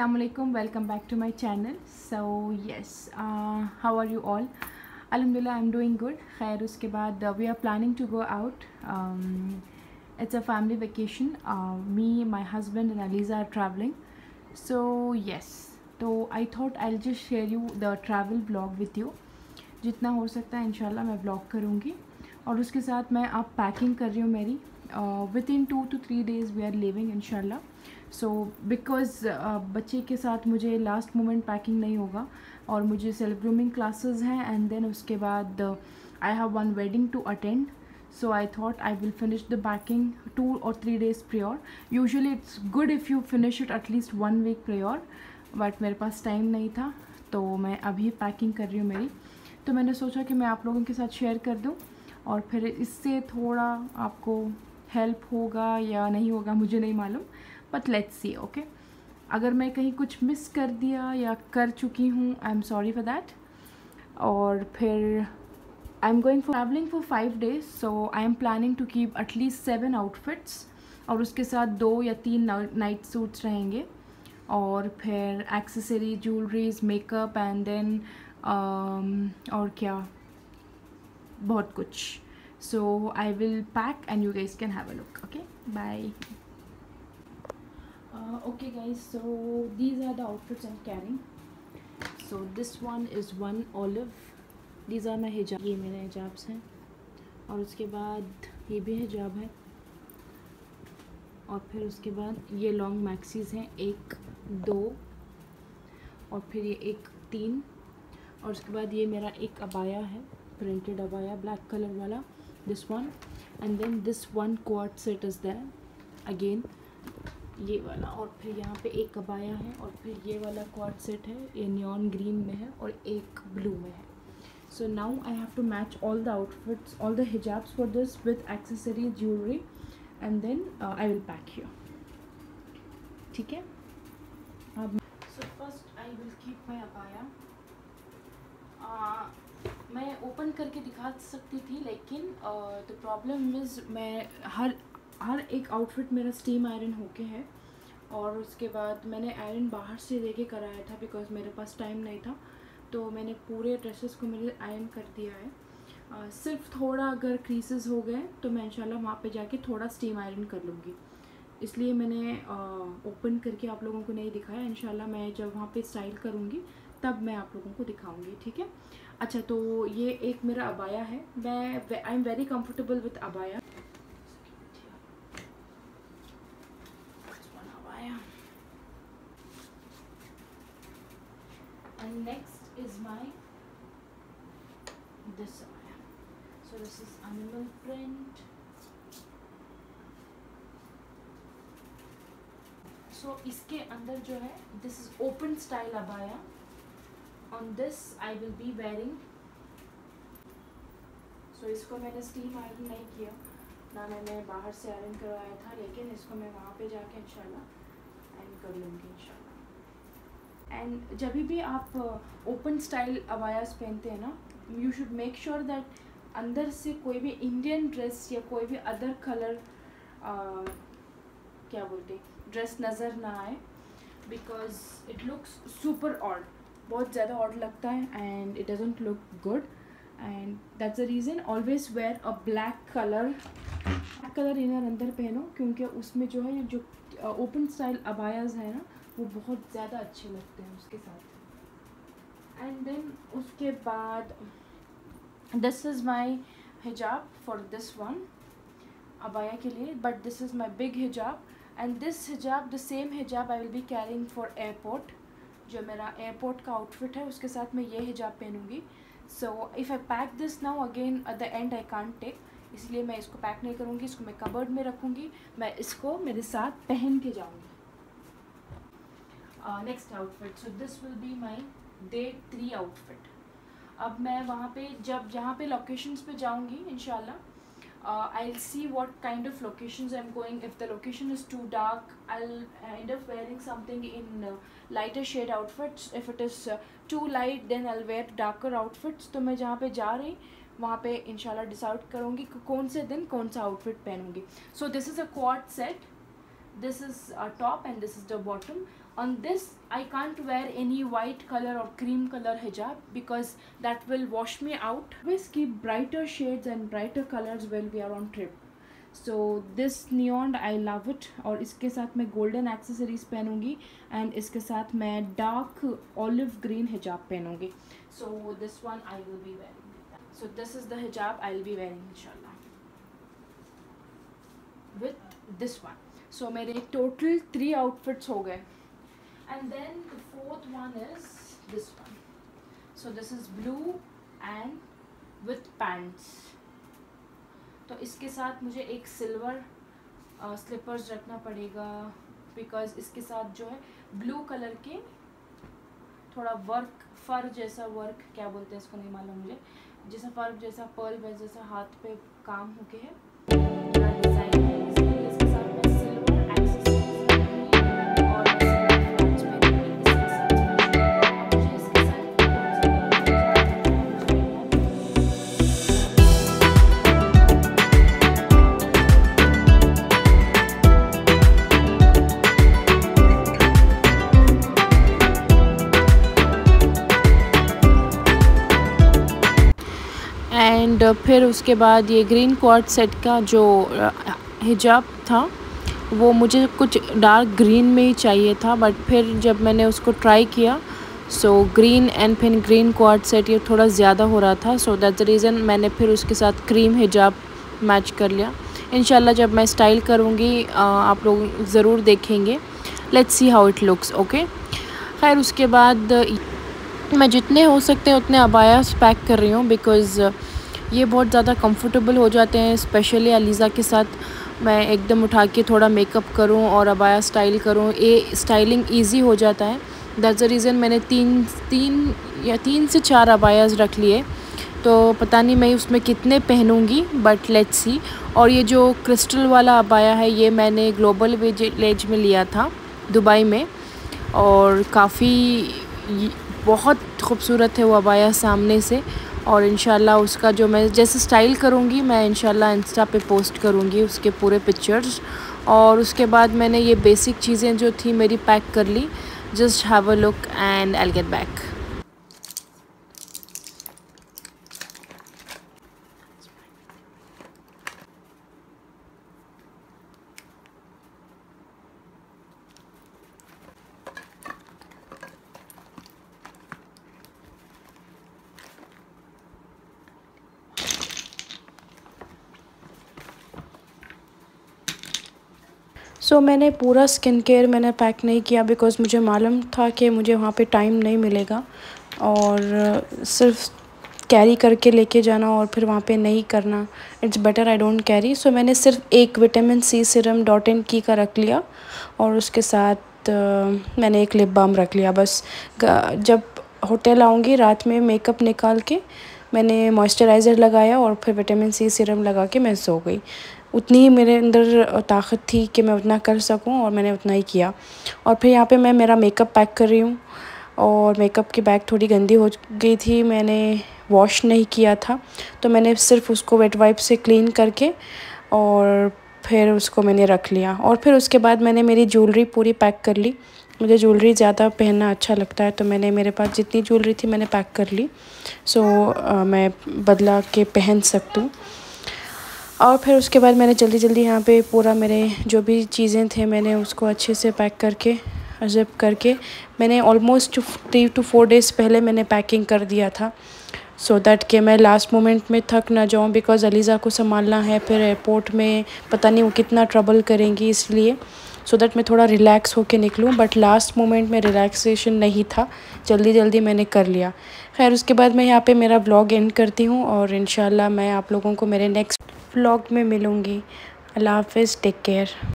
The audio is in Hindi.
Assalamu alaikum, welcome back to my channel. So yes, how are you all? Alhamdulillah, I'm doing good. Khair, उसके बाद we are planning to go out. It's a family vacation. Me, my husband and Aliza are traveling. So yes, so I thought I'll just share you the travel vlog with you. जितना हो सकता है इंशाल्लाह मैं vlog करूँगी और उसके साथ मैं अब पैकिंग कर रही हूँ मेरी. Within 2 to 3 days we are leaving इंशाल्लाह. सो बिकॉज़ बच्चे के साथ मुझे लास्ट मोमेंट पैकिंग नहीं होगा और मुझे सेल्फ ग्रूमिंग क्लासेस हैं एंड देन उसके बाद I have one wedding to attend. So I thought I will finish the packing 2 or 3 days prior. Usually it's good if you finish it at least 1 week prior, but मेरे पास टाइम नहीं था तो मैं अभी पैकिंग कर रही हूँ मेरी. तो मैंने सोचा कि मैं आप लोगों के साथ शेयर कर दूँ और फिर इससे थोड़ा आपको हेल्प होगा या नहीं होगा मुझे नहीं मालूम, बट लेट्स सी. ओके, अगर मैं कहीं कुछ मिस कर दिया या कर चुकी हूँ I am sorry for that. और फिर I am going for travelling for 5 days, so I am planning to keep at least 7 outfits और उसके साथ 2 या 3 नाइट सूट्स रहेंगे और फिर accessory, jewelleries, makeup and then और क्या बहुत कुछ. So I will pack and you guys can have a look. Okay, bye. Okay guys, so these are the outfits I'm carrying. So this one is one olive. These are my hijab. ये मेरे हिजाब्स हैं और उसके बाद ये भी हिजाब है और फिर उसके बाद ये लॉन्ग मैक्सीज हैं 1, 2 और फिर ये 1, 3 और उसके बाद ये मेरा एक अबाया है, प्रिंटेड अबाया ब्लैक कलर वाला, this one, and then this one quad set is there again, ये वाला. और फिर यहाँ पे एक अबाया है और फिर ये वाला क्वाड सेट है, ये नियॉन ग्रीन में है और एक ब्लू में है. So now I have to match all the outfits, all the hijabs for this with accessory, jewellery and then I will pack here. ठीक है. अब so first I will keep my अबाया. मैं ओपन करके दिखा सकती थी लेकिन द प्रॉब्लम इज़ मैं हर एक आउटफिट मेरा स्टीम आयरन होके है और उसके बाद मैंने आयरन बाहर से लेके कराया था बिकॉज मेरे पास टाइम नहीं था. तो मैंने पूरे ड्रेसेस को मेरे आयरन कर दिया है. सिर्फ थोड़ा अगर क्रीसेस हो गए तो मैं इंशाल्लाह वहाँ पे जाके थोड़ा स्टीम आयरन कर लूँगी, इसलिए मैंने ओपन करके आप लोगों को नहीं दिखाया. इंशाल्लाह मैं जब वहाँ पे स्टाइल करूँगी तब मैं आप लोगों को दिखाऊंगी. ठीक है. अच्छा, तो ये एक मेरा अबाया है. मैं I am very comfortable with अबाया. And next is my this अबाया. So this is animal print. So इसके अंदर जो है दिस इज ओपन स्टाइल अबाया. On this I will be wearing. So इसको मैंने स्टीम आयरन नहीं किया ना, मैंने बाहर से आयरन करवाया था, लेकिन इसको मैं वहाँ पे जाके इंशाल्लाह आयरन कर लूँगी इंशाल्लाह. एंड जब भी आप ओपन स्टाइल अबायास पहनते हैं ना, you should make sure that अंदर से कोई भी इंडियन ड्रेस या कोई भी अदर कलर क्या बोलते ड्रेस नज़र ना आए, because it looks super odd, बहुत ज़्यादा ऑड लगता है and it doesn't look good. And that's the reason always wear a black colour inner अंदर पहनो, क्योंकि उसमें जो है जो ओपन स्टाइल अबायाज है ना वो बहुत ज़्यादा अच्छे लगते हैं उसके साथ. एंड देन उसके बाद दिस इज़ माई हिजाब फॉर दिस वन अबाया के लिए, but this is my big हिजाब. एंड दिस हिजाब, द सेम हिजाब I will be carrying for airport. जो मेरा एयरपोर्ट का आउटफिट है उसके साथ मैं ये हिजाब पहनूँगी. So if I pack this now again at the end I can't take, इसलिए मैं इसको पैक नहीं करूँगी, इसको मैं कबर्ड में रखूँगी, मैं इसको मेरे साथ पहन के जाऊँगी. Next outfit, so this will be my day 3 outfit. अब मैं वहाँ पे जहाँ पे लोकेशंस पे जाऊँगी इंशाल्लाह, I'll see what kind of locations I'm going. If the location is too dark, I'll end up wearing something in lighter shade outfits. If it is too light, then I'll wear darker outfits. तो मैं जहाँ पे जा रही वहाँ पे इंशाल्लाह डिसाइड करूँगी कि कौन से दिन कौन सा outfit पहनूँगी. So this is a quad set. This is a top and this is the bottom. On this I can't wear any white color or cream color hijab because that will wash me out. Always keep brighter shades and brighter colors when we are on trip. So this neon I love it. और इसके साथ मैं golden accessories पहनूंगी and इसके साथ मैं dark olive green hijab पहनूंगी. So this one I will be wearing. So this is the hijab I will be wearing inshallah with this one. So मेरे total 3 outfits हो गए. And then the fourth one is this one. So this is blue and with pants. तो इसके साथ मुझे एक सिल्वर स्लीपर्स रखना पड़ेगा बिकॉज इसके साथ जो है ब्लू कलर के थोड़ा वर्क फर जैसा वर्क क्या बोलते हैं इसको नहीं मालूम मुझे, जैसा फर जैसा पर्ल वेल जैसा हाथ पे काम होके है थोड़ा डिज़ाइन है इसके साथ मैं सिल्वर एक्सेसरीज रखूंगी और पैंट्स पहनूंगी इसके साथ और मुझे इसके साथ एंड फिर उसके बाद ये ग्रीन क्वार्ट सेट का जो हिजाब था वो मुझे कुछ डार्क ग्रीन में ही चाहिए था, बट फिर जब मैंने उसको ट्राई किया सो ग्रीन एंड फिर ग्रीन क्वार्ट सेट ये थोड़ा ज़्यादा हो रहा था. सो दैट्स द रीज़न मैंने फिर उसके साथ क्रीम हिजाब मैच कर लिया. इंशाल्लाह जब मैं स्टाइल करूँगी आप लोग ज़रूर देखेंगे. Let's see how it looks. Okay, खैर उसके बाद मैं जितने हो सकते हैं उतने अबायास पैक कर रही हूँ बिकॉज़ ये बहुत ज़्यादा कंफर्टेबल हो जाते हैं. स्पेशली अलीज़ा के साथ मैं एकदम उठा के थोड़ा मेकअप करूँ और अबाया स्टाइल करूँ, ये स्टाइलिंग इजी हो जाता है. दैट्स द रीज़न मैंने तीन से चार अबायास रख लिए. तो पता नहीं मैं उसमें कितने पहनूँगी बट लेट्स सी. और ये जो क्रिस्टल वाला अबाया है ये मैंने ग्लोबल विलेज में लिया था दुबई में और काफ़ी बहुत खूबसूरत है वो अबाया सामने से. और इंशाल्लाह उसका जो मैं जैसे स्टाइल करूँगी मैं इंशाल्लाह इंस्टा पे पोस्ट करूँगी उसके पूरे पिक्चर्स. और उसके बाद मैंने ये बेसिक चीज़ें जो थी मेरी पैक कर ली. Just have a look and I will get back. So मैंने पूरा स्किन केयर मैंने पैक नहीं किया बिकॉज़ मुझे मालूम था कि मुझे वहाँ पे टाइम नहीं मिलेगा और सिर्फ कैरी करके लेके जाना और फिर वहाँ पे नहीं करना. It's better I don't carry. So मैंने सिर्फ एक विटामिन सी सीरम .N-की का रख लिया और उसके साथ मैंने एक लिप बाम रख लिया. बस जब होटल आऊँगी रात में मेकअप निकाल के मैंने मॉइस्चराइज़र लगाया और फिर विटामिन सी सीरम लगा के मैं सो गई. उतनी ही मेरे अंदर ताकत थी कि मैं उतना कर सकूं और मैंने उतना ही किया. और फिर यहाँ पे मैं मेरा मेकअप पैक कर रही हूँ और मेकअप की बैग थोड़ी गंदी हो गई थी, मैंने वॉश नहीं किया था तो मैंने सिर्फ उसको वेट वाइप से क्लीन करके और फिर उसको मैंने रख लिया. और फिर उसके बाद मैंने मेरी ज्वेलरी पूरी पैक कर ली. मुझे ज्वेलरी ज़्यादा पहनना अच्छा लगता है तो मैंने मेरे पास जितनी ज्वेलरी थी मैंने पैक कर ली. सो मैं बदला के पहन सकती हूँ. और फिर उसके बाद मैंने जल्दी यहाँ पे पूरा मेरे जो भी चीज़ें थे मैंने उसको अच्छे से पैक करके जिप करके मैंने ऑलमोस्ट 3 to 4 डेज़ पहले मैंने पैकिंग कर दिया था सो दैट कि मैं लास्ट मोमेंट में थक ना जाऊँ बिकॉज़ अलीज़ा को संभालना है. फिर एयरपोर्ट में पता नहीं वो कितना ट्रबल करेंगी, इसलिए सो दैट मैं थोड़ा रिलैक्स होके निकलूँ. बट लास्ट मोमेंट में रिलैक्सेशन नहीं था, जल्दी मैंने कर लिया. खैर उसके बाद मैं यहाँ पे मेरा व्लॉग एंड करती हूँ और इंशाल्लाह मैं आप लोगों को मेरे नेक्स्ट व्लॉग में मिलूँगी. अल्लाह हाफ़िज़, टेक केयर.